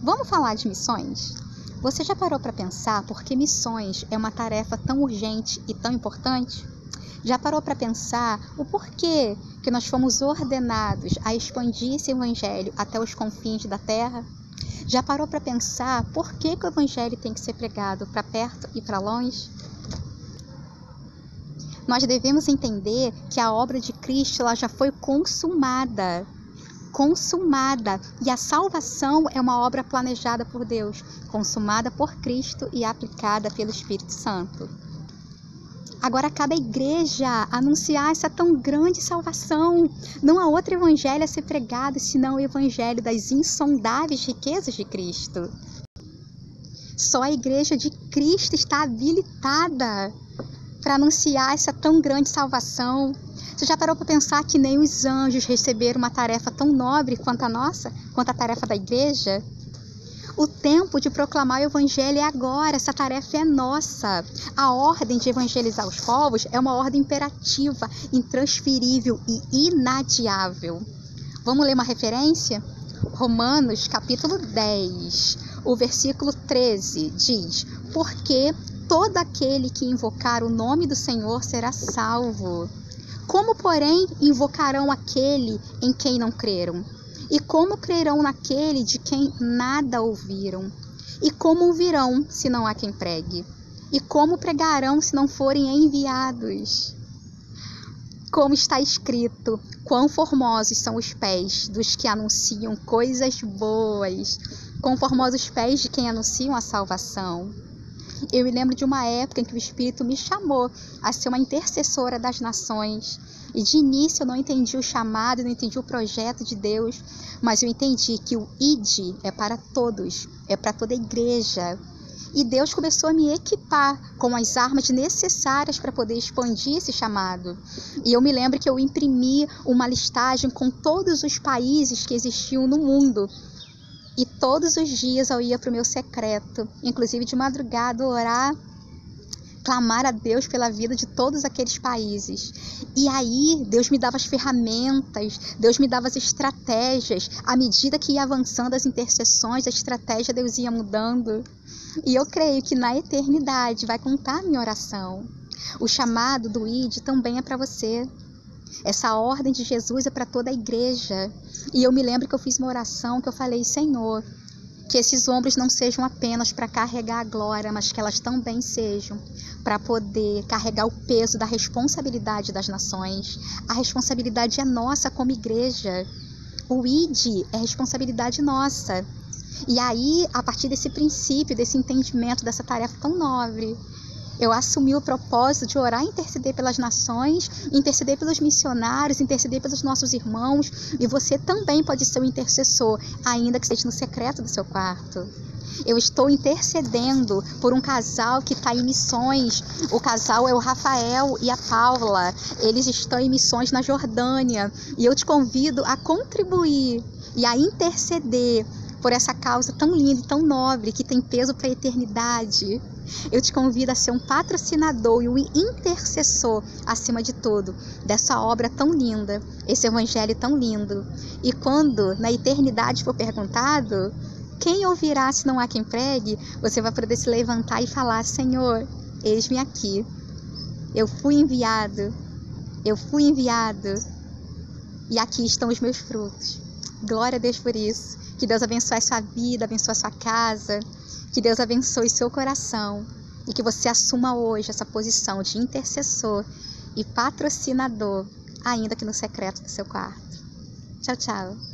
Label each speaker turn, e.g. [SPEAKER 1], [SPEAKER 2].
[SPEAKER 1] Vamos falar de missões? Você já parou para pensar por que missões é uma tarefa tão urgente e tão importante? Já parou para pensar o porquê que nós fomos ordenados a expandir esse evangelho até os confins da terra? Já parou para pensar por que o evangelho tem que ser pregado para perto e para longe? Nós devemos entender que a obra de Cristo ela já foi consumada, e a salvação é uma obra planejada por Deus, consumada por Cristo e aplicada pelo Espírito Santo. Agora cabe à igreja anunciar essa tão grande salvação. Não há outro evangelho a ser pregado senão o evangelho das insondáveis riquezas de Cristo. Só a igreja de Cristo está habilitada para anunciar essa tão grande salvação. Você já parou para pensar que nem os anjos receberam uma tarefa tão nobre quanto a nossa, quanto a tarefa da igreja? O tempo de proclamar o evangelho é agora, essa tarefa é nossa. A ordem de evangelizar os povos é uma ordem imperativa, intransferível e inadiável. Vamos ler uma referência? Romanos capítulo 10, o versículo 13 diz: porque todo aquele que invocar o nome do Senhor será salvo. Como, porém, invocarão aquele em quem não creram? E como crerão naquele de quem nada ouviram? E como ouvirão se não há quem pregue? E como pregarão se não forem enviados? Como está escrito, quão formosos são os pés dos que anunciam coisas boas, quão formosos os pés de quem anunciam a salvação. Eu me lembro de uma época em que o Espírito me chamou a ser uma intercessora das nações. E de início eu não entendi o chamado, não entendi o projeto de Deus, mas eu entendi que o ID é para todos, é para toda a igreja. E Deus começou a me equipar com as armas necessárias para poder expandir esse chamado. E eu me lembro que eu imprimi uma listagem com todos os países que existiam no mundo. E todos os dias eu ia para o meu secreto, inclusive de madrugada, orar, clamar a Deus pela vida de todos aqueles países. E aí Deus me dava as ferramentas, Deus me dava as estratégias. À medida que ia avançando as intercessões, a estratégia Deus ia mudando. E eu creio que na eternidade vai contar a minha oração. O chamado do ID também é para você. Essa ordem de Jesus é para toda a igreja. E eu me lembro que eu fiz uma oração que eu falei: Senhor, que esses ombros não sejam apenas para carregar a glória, mas que elas também sejam para poder carregar o peso da responsabilidade das nações. A responsabilidade é nossa como igreja. O ID é responsabilidade nossa. E aí, a partir desse princípio, desse entendimento, dessa tarefa tão nobre, eu assumi o propósito de orar e interceder pelas nações, interceder pelos missionários, interceder pelos nossos irmãos. E você também pode ser um intercessor, ainda que esteja no secreto do seu quarto. Eu estou intercedendo por um casal que está em missões. O casal é o Rafael e a Paula. Eles estão em missões na Jordânia. E eu te convido a contribuir e a interceder por essa causa tão linda e tão nobre, que tem peso para a eternidade. Eu te convido a ser um patrocinador e um intercessor, acima de tudo, dessa obra tão linda, esse evangelho tão lindo. E quando na eternidade for perguntado, quem ouvirá se não há quem pregue? Você vai poder se levantar e falar: Senhor, eis-me aqui. Eu fui enviado. E aqui estão os meus frutos. Glória a Deus por isso. Que Deus abençoe a sua vida, abençoe a sua casa. Que Deus abençoe seu coração. E que você assuma hoje essa posição de intercessor e patrocinador, ainda que no secreto do seu quarto. Tchau, tchau.